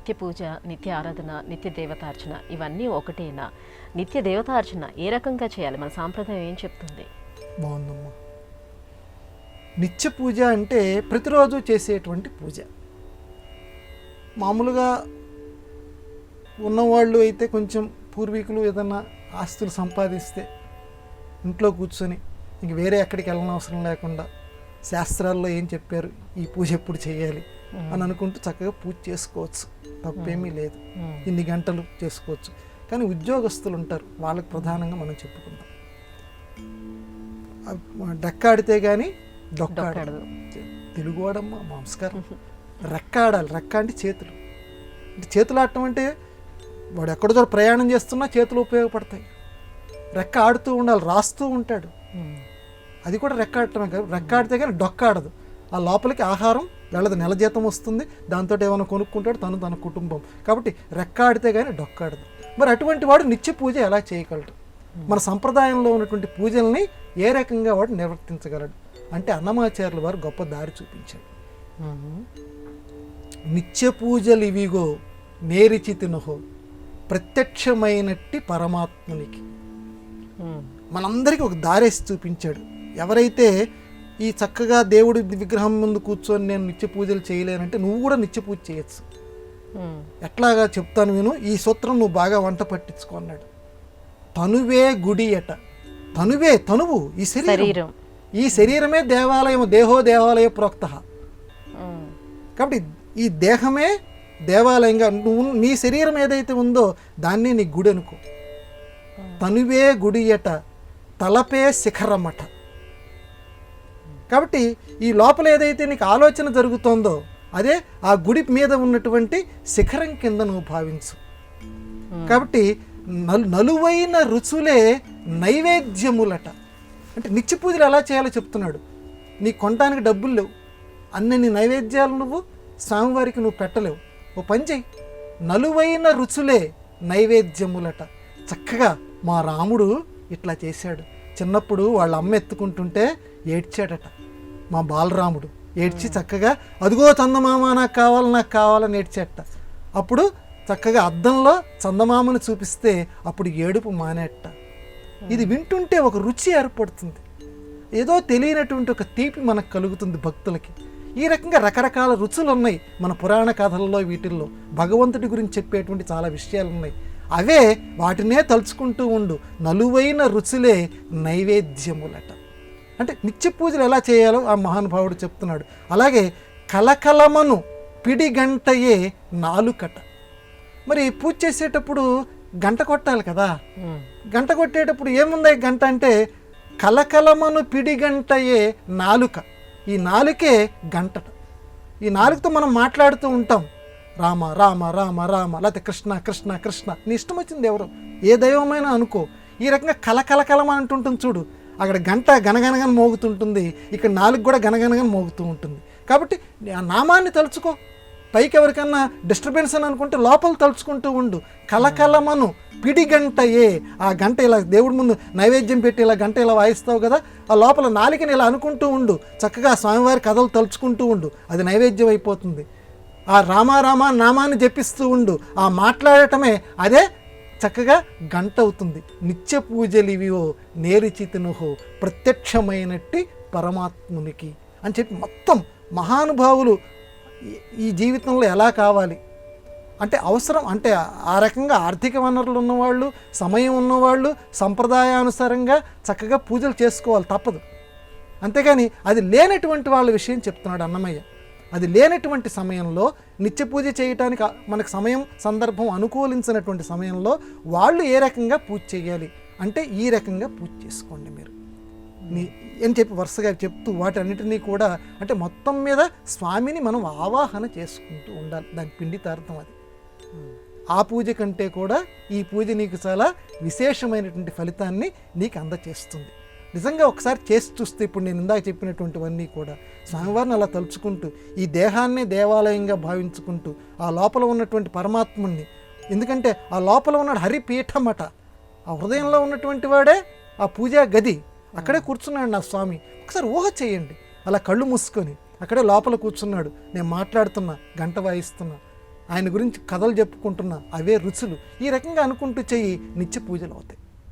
నిత్య పూజ, నిత్య ఆరాధన, నిత్య దేవతార్చన ఇవన్నీ ఒకటేనా? నిత్య దేవతార్చన ఏ రకంగా చేయాలి? మన సాంప్రదాయం ఏం చెప్తుంది? బాగుందమ్మా. నిత్య పూజ అంటే ప్రతిరోజు చేసేటువంటి పూజ. మామూలుగా ఉన్నవాళ్ళు అయితే కొంచెం పూర్వీకులు ఏదన్నా ఆస్తులు సంపాదిస్తే ఇంట్లో కూర్చొని ఇంక వేరే ఎక్కడికి వెళ్ళనవసరం లేకుండా శాస్త్రాల్లో ఏం చెప్పారు, ఈ పూజ ఎప్పుడు చేయాలి అని అనుకుంటూ చక్కగా పూజ చేసుకోవచ్చు, తప్పేమీ లేదు. ఇన్ని గంటలు చేసుకోవచ్చు. కానీ ఉద్యోగస్తులు ఉంటారు, వాళ్ళకి ప్రధానంగా మనం చెప్పుకుందాం. డెక్కాడితే కానీ డొక్కాడదు. తెలుగువాడమ్మా నమస్కారం. రెక్క ఆడాలి. రెక్క అంటే చేతులు. అంటే చేతులు ఆడటం అంటే వాడు ఎక్కడో ప్రయాణం చేస్తున్నా చేతులు ఉపయోగపడతాయి. రెక్క ఆడుతూ ఉండాలి, రాస్తూ ఉంటాడు, అది కూడా రెక్క ఆడటమే కాదు. రెక్క ఆడితే కానీ డొక్కాడదు. ఆ లోపలికి ఆహారం వెళ్ళదు, నెల జీతం వస్తుంది, దాంతో ఏమైనా కొనుక్కుంటాడు తన కుటుంబం. కాబట్టి రెక్క ఆడితే కానీ డొక్కాడదు. మరి అటువంటి వాడు నిత్య పూజ ఎలా చేయగలడు? మన సంప్రదాయంలో ఉన్నటువంటి పూజల్ని ఏ రకంగా వాడు నిర్వర్తించగలడు అంటే అన్నమాచార్యుల వారు గొప్ప దారి చూపించారు. నిత్య పూజలు ఇవిగో నేరిచితినహో ప్రత్యక్షమైనట్టి పరమాత్మునికి. మనందరికీ ఒక దారేసి చూపించాడు. ఎవరైతే ఈ చక్కగా దేవుడి విగ్రహం ముందు కూర్చొని నేను నిత్య పూజలు చేయలేనంటే నువ్వు కూడా నిత్య పూజ చేయొచ్చు. ఎట్లాగా చెప్తాను విను, ఈ సూత్రం నువ్వు బాగా వంట పట్టించుకో అన్నాడు. తనువే గుడి అట. తనువు ఈ శరీరం. ఈ శరీరమే దేవాలయం, దేహో దేవాలయ ప్రోక్త. కాబట్టి ఈ దేహమే దేవాలయంగా నువ్వు నీ శరీరం ఏదైతే ఉందో దాన్ని నీ గుడి అనుకో. తనువే గుడి అట, తలపే శిఖరమట. కాబట్టి ఈ లోపల ఏదైతే నీకు ఆలోచన జరుగుతోందో అదే ఆ గుడి మీద ఉన్నటువంటి శిఖరం కింద నువ్వు భావించు. కాబట్టి నలువైన రుచులే నైవేద్యములట. అంటే నిత్య పూజలు ఎలా చేయాలో చెప్తున్నాడు. నీ కొనడానికి డబ్బులు లేవు, అన్ని నైవేద్యాలు నువ్వు స్వామివారికి నువ్వు పెట్టలేవు. ఓ పని చెయ్యి, నలువైన రుచులే నైవేద్యములట. చక్కగా మా రాముడు ఇట్లా చేశాడు. చిన్నప్పుడు వాళ్ళ అమ్మ ఎత్తుకుంటుంటే ఏడ్చాడట మా బాలరాముడు. ఏడ్చి చక్కగా అదిగో చందమామ నాకు కావాలని ఏడ్చాడట. అప్పుడు చక్కగా అద్దంలో చందమామను చూపిస్తే అప్పుడు ఏడుపు మానేట. ఇది వింటుంటే ఒక రుచి ఏర్పడుతుంది, ఏదో తెలియనటువంటి ఒక తీపి మనకు కలుగుతుంది భక్తులకి. ఈ రకంగా రకరకాల రుచులు ఉన్నాయి మన పురాణ కథల్లో. వీటిల్లో భగవంతుడి గురించి చెప్పేటువంటి చాలా విషయాలు ఉన్నాయి. అవే వాటినే తలుచుకుంటూ ఉండు. నలువైన రుచులే నైవేద్యములట. అంటే నిత్య పూజలు ఎలా చేయాలో ఆ మహానుభావుడు చెప్తున్నాడు. అలాగే కలకలమను పిడిగంటయే నాలుకట. మరి పూజ చేసేటప్పుడు గంట కొట్టాలి కదా. గంట కొట్టేటప్పుడు ఏముంది గంట అంటే కలకలమను పిడిగంటయే నాలుక. ఈ నాలుకే గంటట. ఈ నాలుకతో మనం మాట్లాడుతూ ఉంటాం, రామ రామ రామ రామ, లేకపోతే కృష్ణ కృష్ణ కృష్ణ, నీ ఇష్టం వచ్చింది ఎవరు ఏ దైవమైనా అనుకో. ఈ రకంగా కలకలకలం అంటుంటుంది చూడు. అక్కడ గంట గనగనగన మోగుతుంటుంది, ఇక్కడ నాలుగు కూడా గనగనగన మోగుతూ ఉంటుంది. కాబట్టి ఆ నామాన్ని తలుచుకో. పైకి ఎవరికన్నా డిస్టర్బెన్స్ అని అనుకుంటే లోపల తలుచుకుంటూ ఉండు. కలకలమను పిడిగంటయే. ఆ గంట ఇలా దేవుడి ముందు నైవేద్యం పెట్టి ఇలా గంట ఇలా వాయిస్తావు కదా, ఆ లోపల నాలికని ఇలా అనుకుంటూ ఉండు. చక్కగా స్వామివారి కథలు తలుచుకుంటూ ఉండు, అది నైవేద్యం అయిపోతుంది. ఆ రామారామ నామాన్ని జపిస్తూ ఉండు, ఆ మాట్లాడటమే అదే చక్కగా గంట అవుతుంది. నిత్య పూజలివివో నేరిచితినుహో ప్రత్యక్షమైనట్టి పరమాత్మునికి అని చెప్పి మొత్తం మహానుభావులు ఈ జీవితంలో ఎలా కావాలి అంటే అవసరం అంటే ఆ రకంగా ఆర్థిక వనరులు ఉన్నవాళ్ళు, సమయం ఉన్నవాళ్ళు సంప్రదాయానుసారంగా చక్కగా పూజలు చేసుకోవాలి, తప్పదు. అంతేగాని అది లేనటువంటి వాళ్ళ విషయం చెప్తున్నాడు అన్నమయ్య. అది లేనటువంటి సమయంలో నిత్య పూజ చేయటానికి మనకు సమయం సందర్భం అనుకూలించినటువంటి సమయంలో వాళ్ళు ఏ రకంగా పూజ చేయాలి అంటే ఈ రకంగా పూజ చేసుకోండి మీరు అని చెప్పి వరుసగా చెప్తూ వాటన్నిటినీ కూడా అంటే మొత్తం మీద స్వామిని మనం ఆవాహన చేసుకుంటూ ఉండాలి. దాని పిండితార్థం అది. ఆ పూజ కంటే కూడా ఈ పూజ నీకు చాలా విశేషమైనటువంటి ఫలితాన్ని నీకు అందచేస్తుంది. నిజంగా ఒకసారి చేసి చూస్తే ఇప్పుడు నేను ఇందాక చెప్పినటువంటివన్నీ కూడా స్వామివారిని అలా తలుచుకుంటూ ఈ దేహాన్నే దేవాలయంగా భావించుకుంటూ ఆ లోపల ఉన్నటువంటి పరమాత్ముణ్ణి, ఎందుకంటే ఆ లోపల ఉన్నాడు హరిపీఠమట, ఆ హృదయంలో ఉన్నటువంటి వాడే ఆ పూజా గది, అక్కడే కూర్చున్నాడు నా స్వామి. ఒకసారి ఊహ చేయండి, అలా కళ్ళు మూసుకొని అక్కడే లోపల కూర్చున్నాడు, నేను మాట్లాడుతున్నా, గంట వాయిస్తున్నా, ఆయన గురించి కథలు చెప్పుకుంటున్నా అవే రుచులు. ఈ రకంగా అనుకుంటూ చెయ్యి, నిత్య పూజలు అవుతాయి.